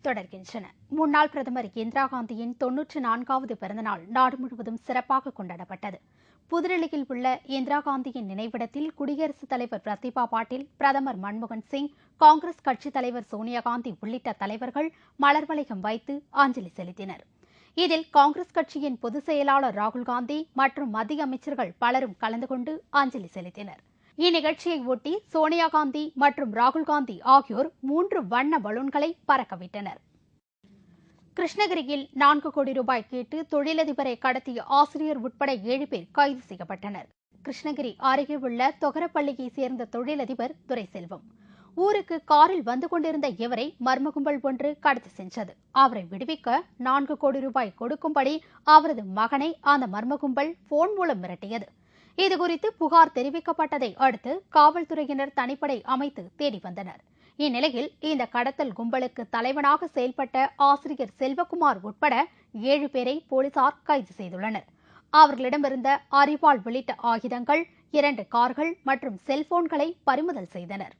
தொடர்கின்றன. முன்னாள் பிரதமர் இந்திரா காந்தியின் 94வது பிறந்தநாள் நாடு முழுவதும் சிறப்பாக கொண்டாடப்பட்டது. புதுடில்லியில் உள்ள இந்திரா காந்தியின் நினைவிடத்தில் குடியரசுத் தலைவர் பிரதிபா பாட்டீல், பிரதமர் மன்மோகன் சிங், காங்கிரஸ் கட்சித் தலைவர் சோனியா காந்தி உள்ளிட்ட தலைவர்கள் மலர் வளையம் வைத்து அஞ்சலி செலுத்தினர். இதில் காங்கிரஸ் கட்சியின் பொதுச் செயலாளர் ராகுல் காந்தி மற்றும் மத்திய அமைச்சர்கள் பலரும் கலந்து கொண்டு அஞ்சலி செலுத்தினர். இந்நிகழ்ச்சியை ஒட்டி சோனியா காந்தி மற்றும் ராகுல் காந்தி ஆகியோர் 3 வண்ண பலூன்களை பறக்கவிட்டனர். கிருஷ்ணகிரியில் 4 கோடி ரூபாய் கேட்டு தொழிலதிபரை கடத்திய ஆசிரியர் உட்பட 7 பேர் கைது செய்யப்பட்டனர். கிருஷ்ணகிரி அருகே உள்ள தொகரப்பள்ளியை சேர்ந்த தொழிலதிபர் துரைசெல்வம் ஊருக்கு காரில் வந்து கொண்டிருந்த இவரை மர்ம கும்பல் ஒன்று கடத்தி சென்றது. அவரை விடுவிக்க 4 கோடி ரூபாய் கொடுக்கும்படி அவரது மகனை அந்த மர்ம கும்பல் போன் மூலம் மிரட்டியது. இதுகுறித்து புகார் தெரிவிக்கப்பட்டதை அடுத்து காவல்துறையினர் தனிப்படை அமைத்து தேடி வந்தனர். இந்நிலையில் இந்த கடத்தல் கும்பலுக்கு தலைவனாக செயல்பட்ட ஆசிரியர் செல்வகுமார் உட்பட 7 பேரை போலீசார் கைது செய்துள்ளனர். அவர்களிடமிருந்த அரிவாள் உள்ளிட்ட ஆயுதங்கள், 2 கார்கள் மற்றும் செல்போன்களை பறிமுதல் செய்தனர்.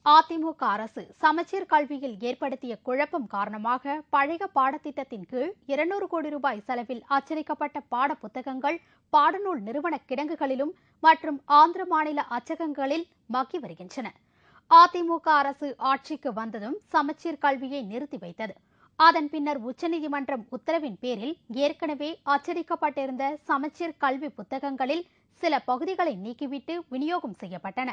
அதிமுக அரசு சமச்சீர் கல்வியில் ஏற்படுத்திய குழப்பம் காரணமாக பழைய பாடத்திட்டத்தின் கீழ் 200 கோடி ரூபாய் செலவில் அச்சடிக்கப்பட்ட பாட புத்தகங்கள் பாடநூல் நிறுவன கிடங்குகளிலும் மற்றும் ஆந்திர மாநில அச்சகங்களில் மக்கி வருகின்றன. அதிமுக அரசு ஆட்சிக்கு வந்ததும் சமச்சீர் கல்வியை நிறுத்தி வைத்தது. அதன் பின்னர் உச்சநீதிமன்றம் உத்தரவின் பேரில் ஏற்கனவே அச்சடிக்கப்பட்டிருந்த சமச்சீர் கல்வி புத்தகங்களில் சில பகுதிகளை நீக்கிவிட்டு விநியோகம் செய்யப்பட்டன.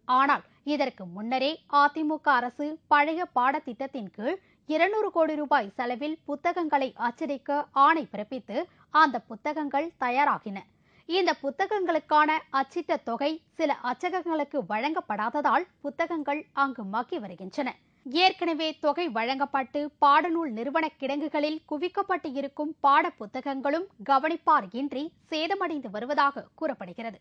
ஆனால் இதற்கு முன்னரே அதிமுக அரசு பழைய பாடத்திட்டத்தின் கீழ் 200 கோடி ரூபாய் செலவில் புத்தகங்களை அச்சடிக்க ஆணை பிறப்பித்து அந்த புத்தகங்கள் தயாராகின. இந்த புத்தகங்களுக்கான அச்சிட்ட தொகை சில அச்சகங்களுக்கு வழங்கப்படாததால் புத்தகங்கள் அங்கு மக்கி வருகின்றன. ஏற்கனவே தொகை வழங்கப்பட்டு பாடநூல் நிறுவன கிடங்குகளில் குவிக்கப்பட்டு இருக்கும் பாட புத்தகங்களும் கவனிப்பார் இன்றி சேதமடைந்து வருவதாக கூறப்படுகிறது.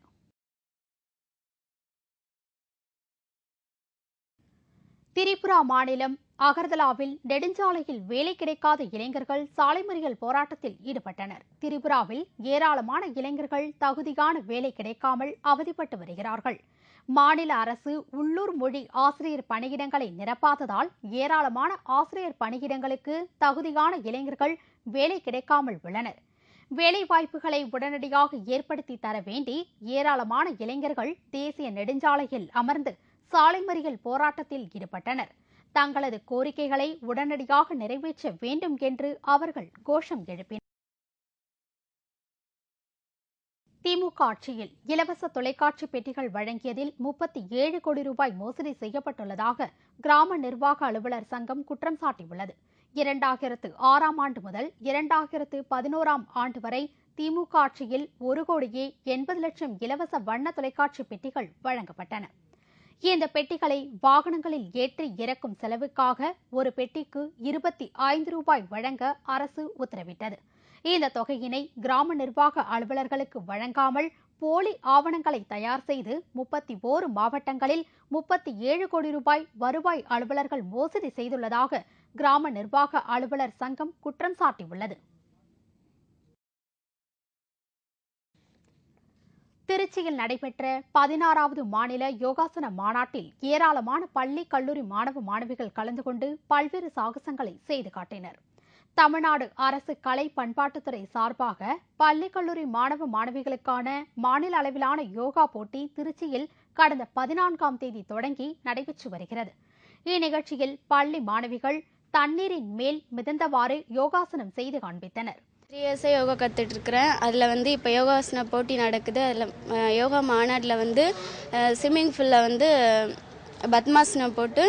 திரிபுரா மாநிலம் அகர்தலாவில் நெடுஞ்சாலையில் வேலை கிடைக்காத இளைஞர்கள் சாலை மறியல் போராட்டத்தில் ஈடுபட்டனர். திரிபுராவில் ஏராளமான இளைஞர்கள் தகுதியான வேலை கிடைக்காமல் அவதிப்பட்டு வருகிறார்கள். மாநில அரசு உள்ளூர் மொழி ஆசிரியர் பணியிடங்களை நிரப்பாததால் ஏராளமான ஆசிரியர் பணியிடங்களுக்கு தகுதியான இளைஞர்கள் வேலை கிடைக்காமல் உள்ளனர். வேலைவாய்ப்புகளை உடனடியாக ஏற்படுத்தி தர வேண்டி ஏராளமான இளைஞர்கள் தேசிய நெடுஞ்சாலையில் அமர்ந்து சாலை மறியல் போராட்டத்தில் ஈடுபட்டனர். தங்களது கோரிக்கைகளை உடனடியாக நிறைவேற்ற வேண்டும் என்று அவர்கள் கோஷம் எழுப்பினர். திமுக ஆட்சியில் இலவச தொலைக்காட்சி பெட்டிகள் வழங்கியதில் 37 கோடி ரூபாய் மோசடி செய்யப்பட்டுள்ளதாக கிராம நிர்வாக அலுவலர் சங்கம் குற்றம் சாட்டியுள்ளது. 2006ஆம் ஆண்டு முதல் 2011ஆம் ஆண்டு வரை திமுக ஆட்சியில் 1 கோடியே 80 லட்சம் இலவச வண்ண தொலைக்காட்சி பெட்டிகள் வழங்கப்பட்டன. இந்த பெட்டிகளை வாகனங்களில் ஏற்றி இறக்கும் செலவுக்காக ஒரு பெட்டிக்கு 25 ரூபாய் வழங்க அரசு உத்தரவிட்டது. இந்த தொகையினை கிராம நிர்வாக அலுவலர்களுக்கு வழங்காமல் போலி ஆவணங்களை தயார் செய்து 31 மாவட்டங்களில் 37 கோடி ரூபாய் வருவாய் அலுவலர்கள் மோசடி செய்துள்ளதாக கிராம நிர்வாக அலுவலர் சங்கம் குற்றம் சாட்டியுள்ளது. திருச்சியில் நடைபெற்ற 16வது மாநில யோகாசன மாநாட்டில் ஏராளமான பள்ளி, கல்லூரி மாணவ மாணவிகள் கலந்து கொண்டு பல்வேறு சாகசங்களை செய்து காட்டினர். தமிழ்நாடு அரசு கலை பண்பாட்டுத்துறை சார்பாக பள்ளி, கல்லூரி மாணவ மாணவிகளுக்கான மாநில அளவிலான யோகா போட்டி திருச்சியில் கடந்த 14ஆம் தேதி தொடங்கி நடைபெற்று வருகிறது. இந்நிகழ்ச்சியில் பள்ளி மாணவிகள் தண்ணீரின் மேல் மிதந்தவாறு யோகாசனம் செய்து காண்பித்தனர். 3 இயர்ஸாக யோகா கற்றுட்டு இருக்கிறேன். அதில் இப்போ யோகாசன போட்டி நடக்குது. அதில் யோகா மாநாட்டில் ஸ்விம்மிங் பூலில் பத்மாசனம் போட்டு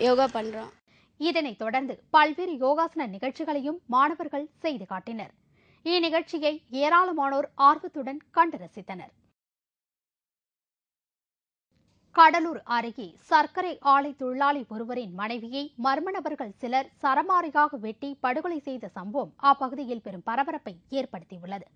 யோகா பண்ணுறோம். இதனைத் தொடர்ந்து பல்வேறு யோகாசன நிகழ்ச்சிகளையும் மாணவர்கள் செய்து காட்டினர். இந்நிகழ்ச்சியை ஏராளமானோர் ஆர்வத்துடன் கண்டு ரசித்தனர். கடலூர் அருகே சர்க்கரை ஆலை தொழிலாளி ஒருவரின் மனைவியை மர்ம நபர்கள் சிலர் சரமாரியாக வெட்டி படுகொலை செய்த சம்பவம் அப்பகுதியில் பெரும் பரபரப்பை ஏற்படுத்தியுள்ளது.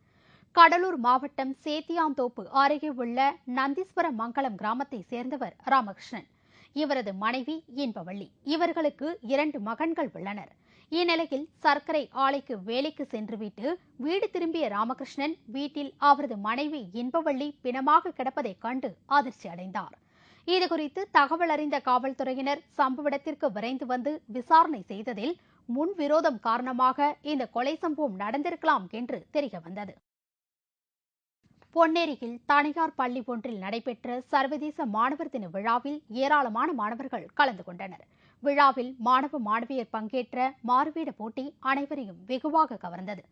கடலூர் மாவட்டம் சேத்தியாந்தோப்பு அருகே உள்ள நந்தீஸ்வர மங்கலம் கிராமத்தை சேர்ந்தவர் ராமகிருஷ்ணன். இவரது மனைவி இன்பவள்ளி. இவர்களுக்கு 2 மகன்கள் உள்ளனர். இந்நிலையில் சர்க்கரை ஆலைக்கு வேலைக்கு சென்றுவிட்டு வீடு திரும்பிய ராமகிருஷ்ணன் வீட்டில் அவரது மனைவி இன்பவள்ளி பிணமாக கிடப்பதைக் கண்டு அதிர்ச்சி அடைந்தார். இதுகுறித்து தகவல் அறிந்த காவல்துறையினர் சம்பவ இடத்திற்கு விரைந்து வந்து விசாரணை செய்ததில் முன்விரோதம் காரணமாக இந்த கொலை சம்பவம் நடந்திருக்கலாம் என்று தெரியவந்தது. பொன்னேரியில் தனியார் பள்ளி ஒன்றில் நடைபெற்ற சர்வதேச மாணவர் தின விழாவில் ஏராளமான மாணவர்கள் கலந்து கொண்டனர். விழாவில் மாணவ மாணவியர் பங்கேற்ற மாறுவேட போட்டி அனைவரையும் வெகுவாக கவர்ந்தது.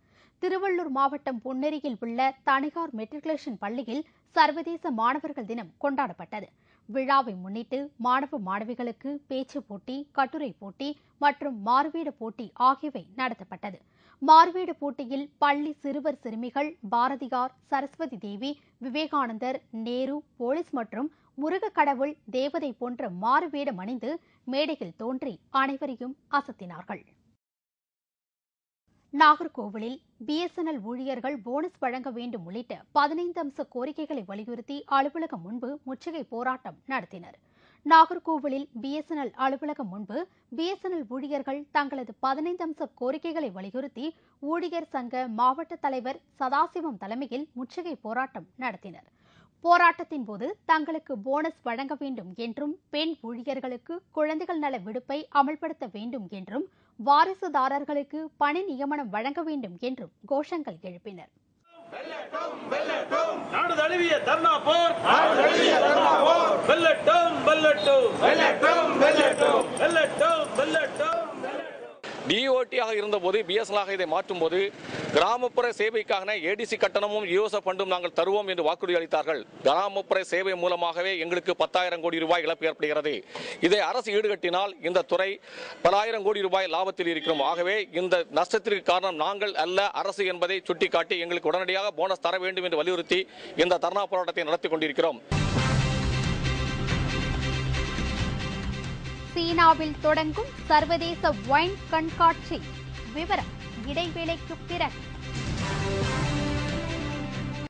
திருவள்ளூர் மாவட்டம் பொன்னேரியில் உள்ள தனியார் மெட்ரிகுலேஷன் பள்ளியில் சர்வதேச மாணவர்கள் தினம் கொண்டாடப்பட்டது. விழாவை முன்னிட்டு மாணவ மாணவிகளுக்கு பேச்சு போட்டி, கட்டுரை போட்டி மற்றும் மாறுவேட போட்டி ஆகியவை நடத்தப்பட்டது. மாறுவேட போட்டியில் பள்ளி சிறுவர் சிறுமிகள் பாரதியார், சரஸ்வதி தேவி, விவேகானந்தர், நேரு, போலீஸ் மற்றும் முருகக்கடவுள், தேவதை போன்ற மாறுவேடம் அணிந்து மேடையில் தோன்றி அனைவரையும் அசத்தினார்கள். நாகர்கோவிலில் பிஎஸ்என்எல் ஊழியர்கள் போனஸ் வழங்க வேண்டும் உள்ளிட்ட 15 அம்ச கோரிக்கைகளை வலியுறுத்தி அலுவலகம் முன்பு முற்றுகை போராட்டம் நடத்தினர். நாகர்கோவிலில் பிஎஸ்என்எல் அலுவலகம் முன்பு பிஎஸ்என்எல் ஊழியர்கள் தங்களது 15 அம்ச கோரிக்கைகளை வலியுறுத்தி ஊழியர் சங்க மாவட்ட தலைவர் சதாசிவம் தலைமையில் முற்றுகை போராட்டம் நடத்தினர். போராட்டத்தின் போது தங்களுக்கு போனஸ் வழங்க வேண்டும் என்றும், பெண் ஊழியர்களுக்கு குழந்தைகள் நல விடுப்பை அமல்படுத்த வேண்டும் என்றும், வாரிசுதாரர்களுக்கு பணி நியமனம் வழங்க வேண்டும் என்றும் கோஷங்கள் எழுப்பினர். நாடு தழுவிய தர்ணா போர், வெல்லட்டும் வெல்லட்டும் வெல்லட்டும் வெல்லட்டும் வெல்லட்டும் வெல்லட்டும். டிஓடியாக இருந்தபோது பிஎஸ்என்எல்லாக இதை மாற்றும் போது கிராமப்புற சேவைக்கான ஏடிசி கட்டணமும் இலவச ஃபண்டும் நாங்கள் தருவோம் என்று வாக்குறுதி அளித்தார்கள். கிராமப்புற சேவை மூலமாகவே எங்களுக்கு 10,000 கோடி ரூபாய் இழப்பு ஏற்படுகிறது. இதை அரசு ஈடுகட்டினால் இந்த துறை பல ஆயிரம் கோடி ரூபாய் லாபத்தில் இருக்கிறோம். ஆகவே இந்த நஷ்டத்திற்கு காரணம் நாங்கள் அல்ல, அரசு என்பதை சுட்டிக்காட்டி எங்களுக்கு உடனடியாக போனஸ் தர வேண்டும் என்று வலியுறுத்தி இந்த தர்ணா போராட்டத்தை நடத்தி கொண்டிருக்கிறோம். சீனாவில் தொடங்கும் சர்வதேச வைன் கண்காட்சி விவரம் இடைவேளைக்கு பிறகு.